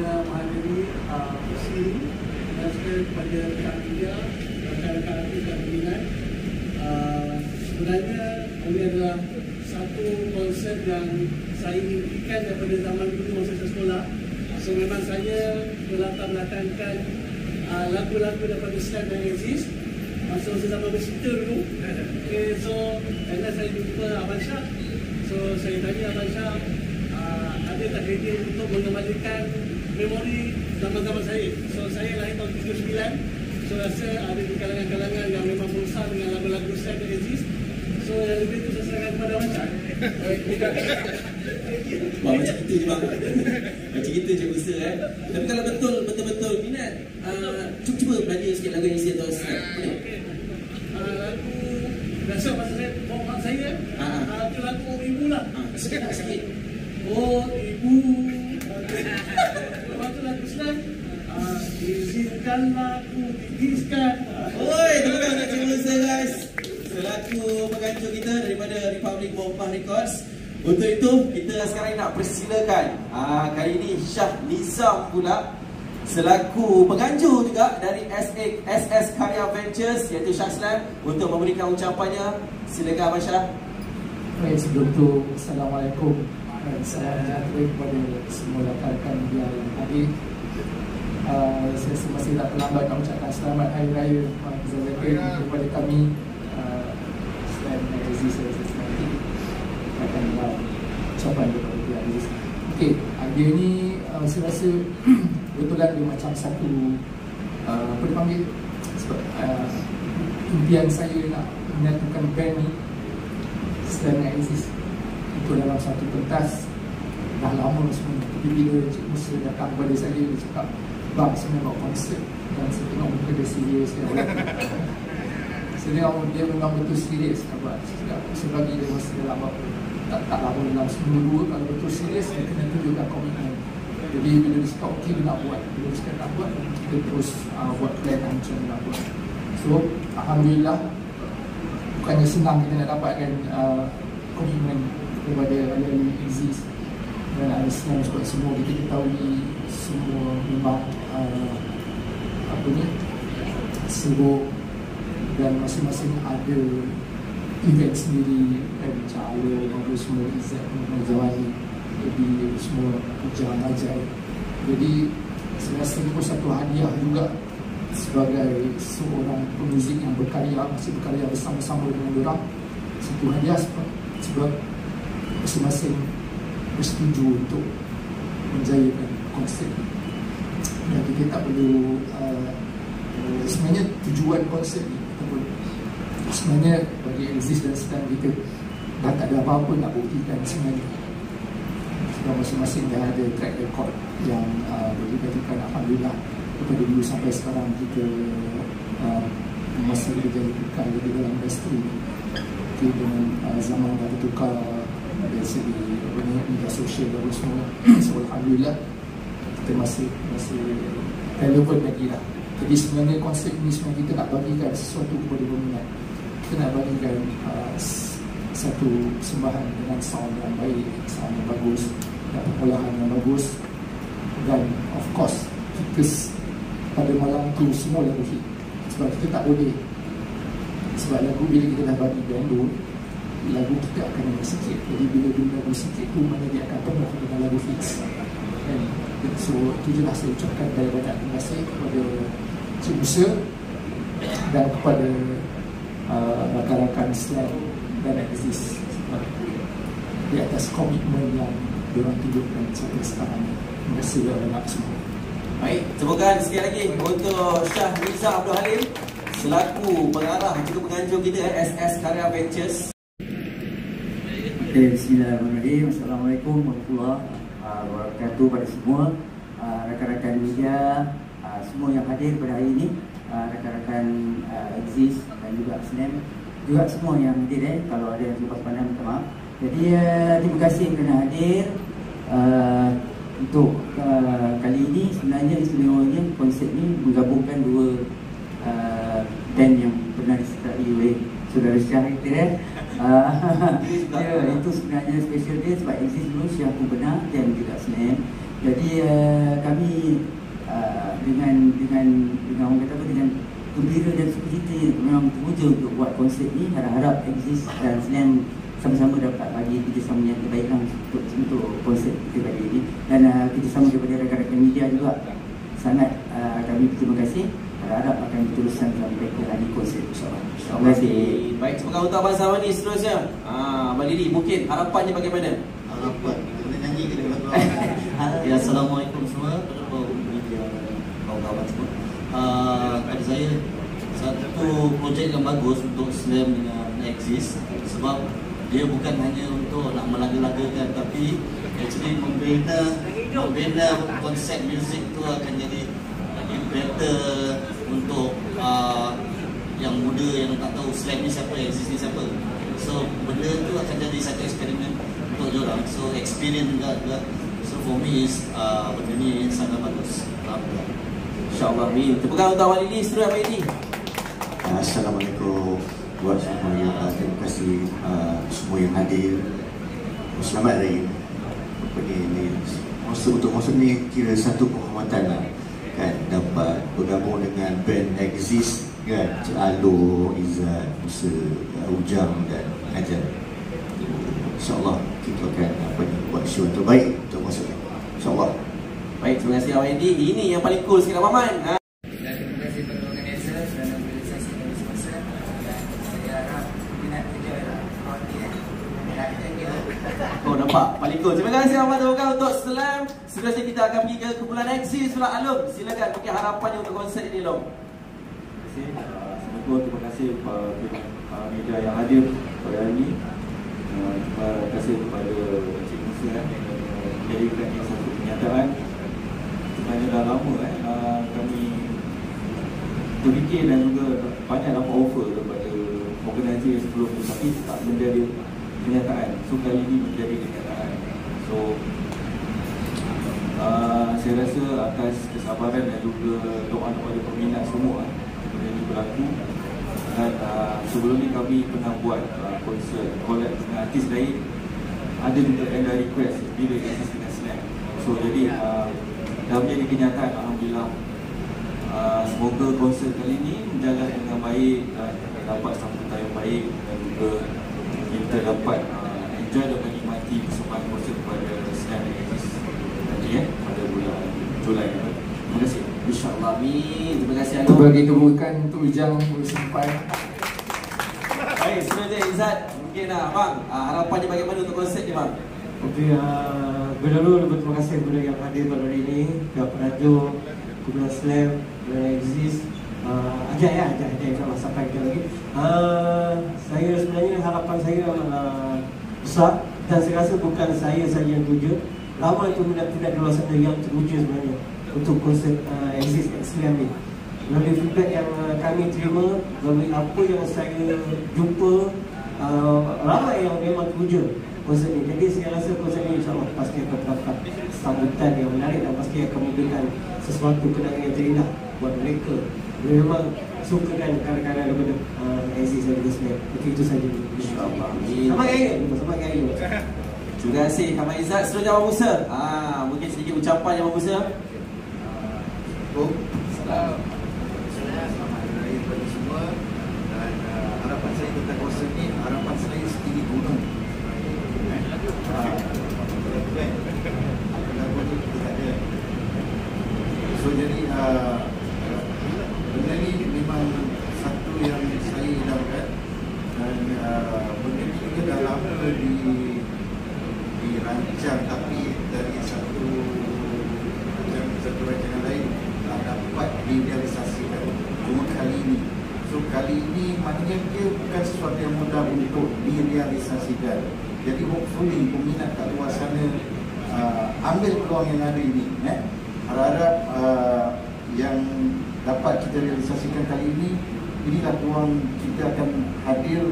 kepada menghadiri sini dan juga kepada pihak media, rakan-rakan artis dan peminat. Sebenarnya ini adalah satu konsep yang saya impikan daripada zaman dulu masa saya sekolah. So memang saya berlatar belakangkan lagu-lagu daripada Slam yang exist masa zaman bercerita dulu. Okay, so karena saya jumpa Abang Shah, so saya tanya Abang Shah, ada tak idea untuk mengembalikan memori zaman-zaman saya. So saya lahir tahun 79. So rasa ada di kalangan-kalangan yang memang berusaha dengan lagu-lagu Slam yang exist. So yang lebih itu saya serahkan kepada Abang Shah. Macam itu je bang. Macam itu je usaha Tapi kalau betul-betul minat, cuba belajar sikit lagu yang saya tahu sikit. Lagu biasa masa saya bawa mak saya, itu lagu Oh Ibu lah. Sikit. Oh Ibu. Lepas tu lagu Slam, izinkanlah ku titiskan. Oi, terima kasih nak cik usaha guys. Selaku penganjur kita daripada Republic Bombah Records. Untuk itu, kita sekarang nak persilakan kali ini Shah Nizam pula selaku penganjur juga dari SS Karya Ventures iaitu Shah Slam untuk memberikan ucapannya. Silakan Abang Shah. Baik, sebelum itu Assalamualaikum dan salam sejahtera kepada semua rakan-rakan media yang hadir. Saya masih tak terlambat nak ucapkan selamat Hari Raya Zazakan kepada kami Slam Aziz nanti akan ucapan kepada pihak Aziz. Okey, idea ni saya rasa kebetulan dia macam satu apa dipanggil, sebab impian saya nak menyatukan band ni Slam Aziz itu dalam satu pentas dah lama sebenarnya. Tapi bila Cik Musa datang kepada saya, dia cakap, bang sebenarnya buat konsert, dan saya tengok muka dia serius dia. Saya tengok dia memang betul serius. Saya bagi dia masa dalam apa, tak lama dalam seminggu dua, kalau betul serius dia kena tunjukkan komitmen. Jadi bila dia cakap okey dia nak buat, bila dia cakap nak buat, kita terus buat plan macam dia nak buat. So Alhamdulillah, bukannya senang kita nak dapatkan komitmen kepada ahli Aziz dan ahli Slam, sebab semua kita ketahui semua memang apa ni, sibuk dan masing-masing ada event sendiri dan cara maupun semua Izzat Mazawani, jadi semua hujan ajaib. Jadi saya rasa itu pun satu hadiah juga sebagai seorang pemuzik yang berkarya, masih berkarya bersama-sama dengan orang. Satu hadiah sebab masing-masing bersetuju untuk menjayakan konsep. Dan kita tak perlu sebenarnya tujuan konsep ni ataupun sebenarnya bagi Aziz dan Slam kita dah tak ada apa-apa nak buktikan sebenarnya, sebab masing-masing dah ada track record yang boleh dikatakan Alhamdulillah daripada dulu sampai sekarang kita masih berjaya kekal di dalam industri ni. Dengan zaman dah bertukar dari segi media sosial dan semua, so Alhamdulillah kita masih relevan lagi lah. Jadi sebenarnya konsep ni sebenarnya kita nak bagikan sesuatu kepada peminat. Kita nak bagikan satu sembahan dengan sound yang baik, sound yang bagus dan pengolahan yang bagus. Dan of course kita pada malam tu semua lagu hit, sebab kita tak boleh, sebab lagu bila kita dah bagi band, lagu kita akan ada sikit. Jadi bila lagu sikit tu, mana dia akan penuh dengan lagu hits. So itu je lah saya ucapkan banyak terima kasih kepada Cik Musa dan kepada rakan-rakan Slam dan Aziz di atas komitmen yang diorang tunjukkan sampai sekarang ni. Terima kasih banyak semua. Baik, tepukan sekali lagi untuk Shah Nizam Abdul Halim selaku pengarah juga penganjur kita SS Karya Ventures. Bismillahirrahmanirrahim. Assalamualaikum warahmatullahi wabarakatuh pada semua rakan-rakan media, semua yang hadir pada hari ini, rakan-rakan Aziz dan juga Slam, juga semua yang hadir. Kalau ada yang terlepas pandang, minta maaf. Jadi terima kasih kerana hadir. Untuk kali ini sebenarnya istimewanya konsep ni menggabungkan dua band yang pernah disertai oleh saudara Syah kita. Ya, itu sebenarnya special day sebab Aziz dulu Syah pun benar dan juga Slam. Jadi kami dengan orang kata apa, dengan gembira dan sukacita memang teruja untuk buat konsert ni. Harap-harap Exist dan Slam sama-sama dapat bagi kerjasama yang terbaik untuk konsert kita kali ini. Dan kerjasama daripada rakan-rakan media juga sangat kami berterima kasih. Harap akan diteruskan dalam mereka hari konsert, insyaAllah. Terima kasih. Baik, semoga untuk Abang Zaman ni seterusnya. Abang Didi, mungkin harapannya bagaimana? Harapan, kita nyanyi ke dalam ya, Assalamualaikum semua, kepada media kawan-kawan semua. Pada saya, satu projek yang bagus untuk Slam dengan Exist, sebab dia bukan hanya untuk nak melaga-lagakan, tapi actually membina konsep muzik tu akan jadi lebih better untuk yang muda yang tak tahu Slam ni siapa, Exist ni siapa. So benda tu akan jadi satu eksperimen untuk diorang. So experience juga. So for me is benda ni sangat bagus. Alhamdulillah. InsyaAllah, amin. Tepuk tangan untuk Abang Didi, seterusnya Abang Didi. Assalamualaikum buat semua. Terima kasih semua yang hadir. Selamat Raya. Untuk masa ni kira satu penghormatan lah, kan, dapat bergabung dengan band Exist, kan, Cik Alo, Izzat, Musa, Ujang dan Hajar. InsyaAllah kita akan buat show yang terbaik untuk masa ni, InsyaAllah. Baik, terima kasih Abang Didi. Ini yang paling cool sikit Abang Man. Dan terima kasih kepada organizer dan organisasi dari sponsor. Dan saya harap minat kerja roti Oh, nampak? Paling cool. Terima kasih Abang Man untuk Slam. Seterusnya kita akan pergi ke kumpulan Exist pula. Alum, silakan mungkin harapannya untuk konsert ini, Alum. Terima kasih. Assalamualaikum. Terima kasih kepada media yang hadir pada hari ini. Terima kasih kepada Encik Musa yang menjadikan ini satu kenyataan. Sebenarnya dah lama kami terfikir dan juga banyak dapat offer daripada organisasi sebelum itu, tapi tak menjadi kenyataan. So kali ini menjadi kenyataan. So saya rasa atas kesabaran dan juga doa daripada peminat semua benda ini berlaku. Dan sebelum ni kami pernah buat konsert collab dengan artis lain. Ada juga yang dah request bila Exist dengan Slam. So jadi dah menjadi kenyataan, alhamdulillah. Semoga konsert kali ini berjalan dengan baik dan dapat sambutan yang baik, dan juga kita dapat enjoy dan menikmati persembahan konsert kepada Slam dan Exist nanti pada bulan Julai. Terima kasih. InsyaAllah, amin. Terima kasih Alum. Bagi temukan untuk Ujang sampai. Baik, seterusnya Izzat. Mungkin Abang, harapannya bagaimana untuk konsert ni, Bang? Okey, berdahulu berterima kasih kepada yang hadir pada hari ini, pihak penaju, kumpulan Slam dan Exist. Ajak insyaAllah sampai kita lagi. Saya sebenarnya harapan saya besar, dan saya rasa bukan saya saja yang teruja. Ramai peminat di luar sana yang teruja sebenarnya untuk konsert Exist Slam ni. Melalui feedback yang kami terima, melalui apa yang saya jumpa, ramai yang memang teruja konsert ni. Jadi saya rasa konsert ni insyaAllah pasti akan mendapat sambutan yang menarik dan pasti akan memberikan sesuatu kenangan yang terindah buat mereka. Mereka memang suka kan kadang-kadang daripada Exist dan Slam. Okey, itu saja. InsyaAllah, amin. Selamat Raya. Terima kasih Abang Izzat. Seterusnya Abang Musa. Mungkin sedikit ucapan Abang Musa. Salam. Selamat Raya kepada semua. Dan harapan saya tentang konsert ni, harapan saya setinggi gunung. Lagu tu kita tak ada. So jadi benda ni memang satu yang saya idamkan. Dan benda ni juga dah lama dirancang, tapi dari satu rancangan lain tak dapat direalisasikan. Cuma kali ini, so kali ini maknanya dia bukan sesuatu yang mudah untuk direalisasikan. Jadi hopefully peminat kat luar sana ambil peluang yang ada ini. Harap-harap yang dapat kita realisasikan kali ini, inilah peluang kita akan hadir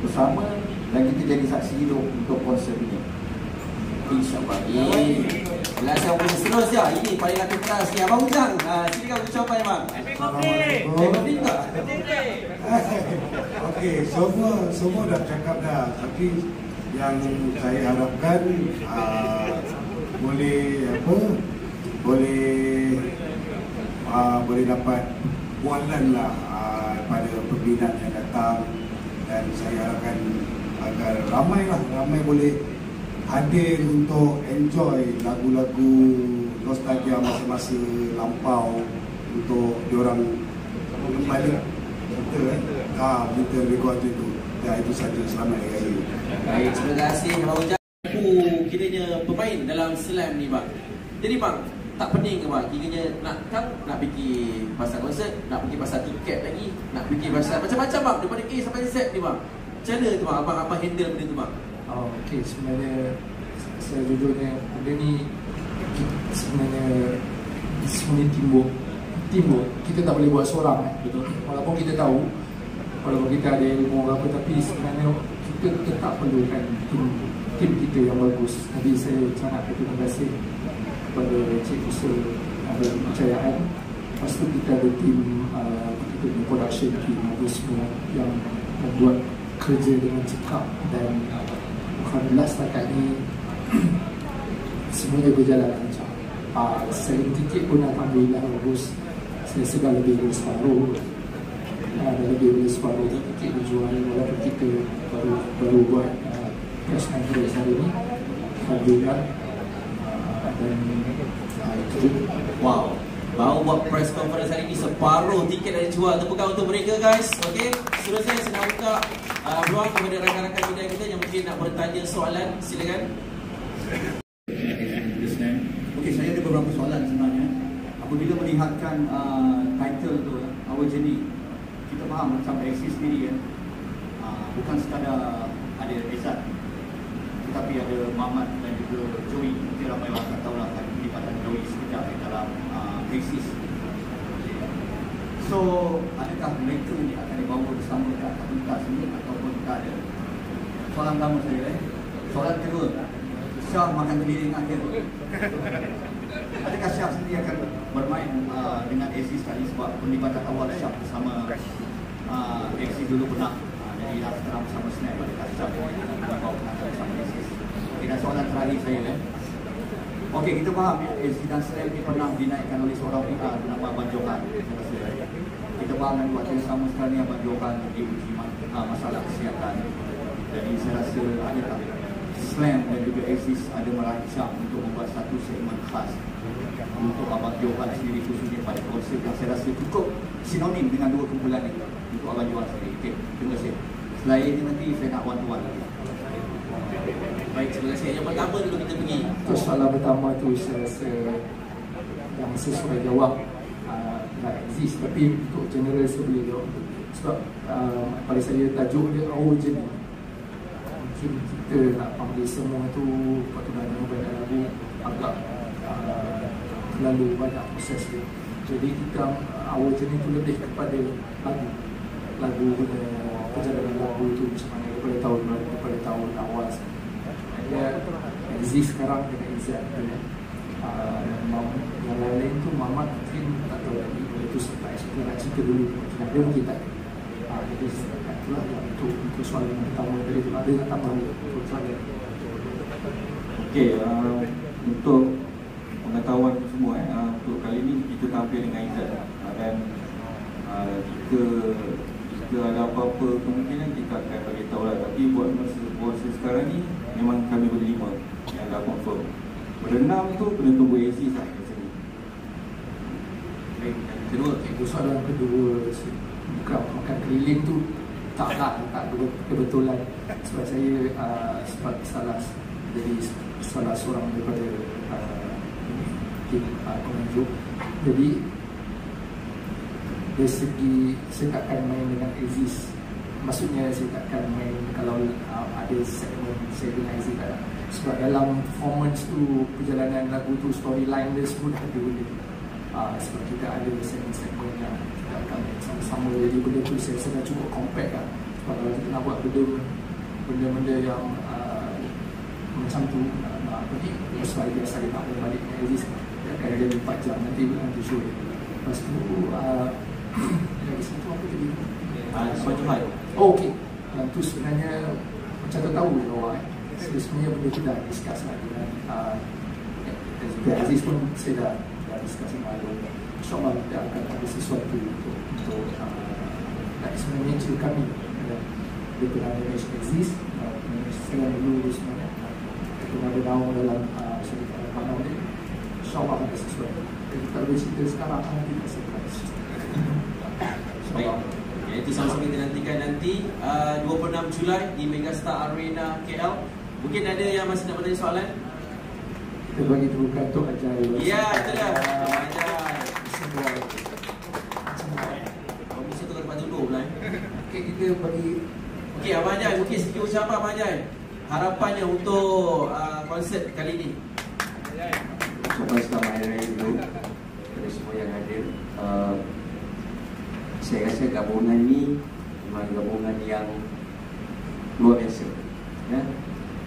bersama dan kita jadi saksi hidup untuk konsert ini. InsyaAllah. Terima kasih Abang Musa. Seterusnya, ini paling aku keras ni Abang Ujang. Silakan ucapan Abang. Okey, semua dah cakap dah, tapi yang saya harapkan boleh apa, boleh dapat pualan lah pada peminat yang datang, dan saya harapkan agar ramai boleh hadir untuk enjoy lagu-lagu nostalgia masa-masa lampau untuk diorang balik kita minta lebih kurang macam tu. Itu saja. Selamat Hari Raya. Baik, terima kasih Abang Ujang. Aku kiranya pemain dalam slam ni bang. Jadi bang, tak pening ke bang? Kiranya nak fikir pasal konsert, nak fikir pasal tiket lagi, nak fikir pasal macam-macam bang, daripada A sampai Z ni bang. Macam mana tu bang, abang handle benda tu bang? Okey, sebenarnya sejujurnya benda ni sebenarnya timbul. Kita tak boleh buat seorang betul. Walaupun kita tahu, walaupun kita ada ilmu apa, tapi sebenarnya kita tetap perlukan tim kita yang bagus. Jadi saya sangat berterima kasih kepada Cik Usul ada kepercayaan. Lepas tu kita ada tim kita punya production team bagus semua yang membuat kerja dengan cekap, dan alhamdulillah setakat ni semuanya berjalan lancar. Selling tiket pun alhamdulillah bagus. Saya sedang lebih dari separuh. Ada lebih dari separuh tiket dijual, walaupun kita baru buat press conference hari ni. Alhamdulillah. Dan itu wow, baru buat press conference hari ni separuh tiket dah dijual. Tepukan untuk mereka guys. Okey, seterusnya saya nak buka peluang kepada rakan-rakan media kita yang mungkin nak bertanya soalan. Silakan. Okey, saya ada beberapa soalan sebenarnya. Apabila melihatkan title tu, Our Journey, kita faham macam Exis sendiri kan, bukan sekadar ada Ezat, tetapi ada Muhammad dan juga Joey. Mungkin ramai orang tak tahu lah kelibatan Joey sekejap dalam Exis. So, adakah mereka ni akan dibawa bersama ke atas pentas ini ataupun tak ada? Soalan pertama saya. Soalan kedua, Syah makan keliling akhir. Adakah Syah sendiri akan bermain dengan Exis kali, sebab pelibatan awal Syah bersama Exis dulu pernah, jadi dah sekarang bersama Snap. Adakah Syah berbawa bersama Exis? Okay, dan soalan terakhir saya okey, kita faham Exis dan Snap ni pernah dinaikkan oleh seorang PR bernama Abang Johan. Kita faham dan waktu yang sama sekarang ni Abang Johan diuji masalah kesihatan. Jadi saya rasa adakah Slam dan juga Exis ada merancang untuk membuat satu segmen khas untuk Abang Johan sendiri, khususnya pada konsert yang saya rasa cukup sinonim dengan dua kumpulan ini untuk Abang Johan sendiri. Okay, terima kasih. Selain ini nanti saya nak one-to-one lagi. Baik, terima kasih. Yang pertama dulu kita pergi. Soalan pertama tu saya rasa yang sesuai jawab nak Exis, tapi untuk general saya boleh jawab. Sebab pada saya tajuk dia Our Journey. Mungkin kita nak panggil semua tu patut nak banyak lagu agak terlalu banyak proses dia. Jadi kita Our Journey tu lebih kepada lagu punya perjalanan lagu tu macam mana daripada tahun awal. Dia Exis sekarang dengan Izzat tu ya. Yang lain tu Muhammad mungkin tak tahu lagi. Itu surprise. Kita nak cerita dulu. Dia mungkin tak. Jadi itulah untuk soalan yang pertama tadi tu. Ada nak tambah untuk soalan. Okey, untuk pengetahuan semua untuk kali ni kita tampil dengan Izzat, dan jika ada apa-apa kemungkinan kita akan beritahu lah. Tapi buat masa sekarang ni memang kami berlima yang dah confirm. Berenam tu kena tunggu Exis lah kat sini. Baik, yang kedua, soalan kedua, bukan makan keliling tu tak kebetulan. Sebab saya salah seorang daripada tim penunjuk. Jadi dari segi saya takkan main dengan Exis. Maksudnya saya takkan main kalau ada segmen saya dengan Exis tak ada. Sebab dalam performance tu, perjalanan lagu tu, storyline dia semua dah ada benda. Sebab kita ada segmen-segmen yang kita akan sama-sama. Jadi benda tu saya rasa cukup compact lah. Sebab kalau kita nak buat benda-benda yang macam tu, sebab biasa dia tak boleh balik dengan Exis, dia akan ada 4 jam nanti show. Lepas tu lagi satu apa tadi? Spotify. Oh, okey. Yang tu sebenarnya macam tu tahu je awak. Sebenarnya benda tu dah discuss lah dengan dan juga Aziz pun saya dah diskusi malu. InsyaAllah kita akan ada sesuatu untuk manage kami. Dia pernah manage Aziz, sekarang dulu semuanya. Kita pernah bernaung dalam syarikat Al-Qanar ini. InsyaAllah ada sesuatu. Jadi kita boleh cerita sekarang, nanti kita surprise. Baik, itu sama-sama kita nantikan nanti 26 Julai di Megastar Arena KL. Mungkin ada yang masih nak bertanya soalan? Kita bagi terukan untuk Ajaib. Ya, itu dah. Ajaib. Komisi tu tempat duduk pula. Okay, kita bagi. Okey, Abang Ajaib, mungkin sikit ucapan Abang Ajaib. Harapannya untuk konsert kali ini. Ucapan selamat hari raya dulu kepada semua yang hadir. Saya rasa gabungan ni memang gabungan yang luar biasa, ya?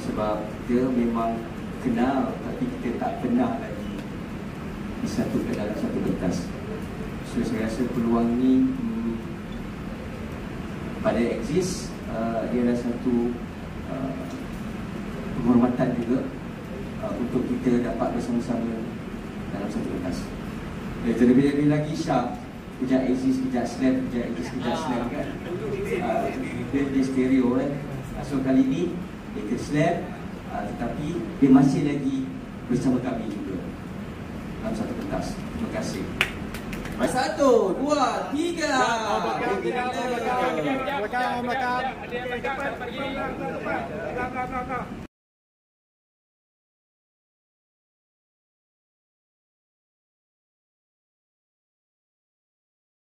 Sebab kita memang kenal tapi kita tak pernah lagi disatukan dalam satu kertas. So saya rasa peluang ni pada Exist dia adalah satu penghormatan juga untuk kita dapat bersama-sama dalam satu kertas. Dan terlebih-lebih lagi Syah, kejap Exist, kejap Slam, kejap Exist, kejap Slam kan. Dia stereo kan. So kali ni dia Slam, tetapi dia masih lagi bersama kami juga dalam satu kertas. Terima kasih. 1, 2, 3.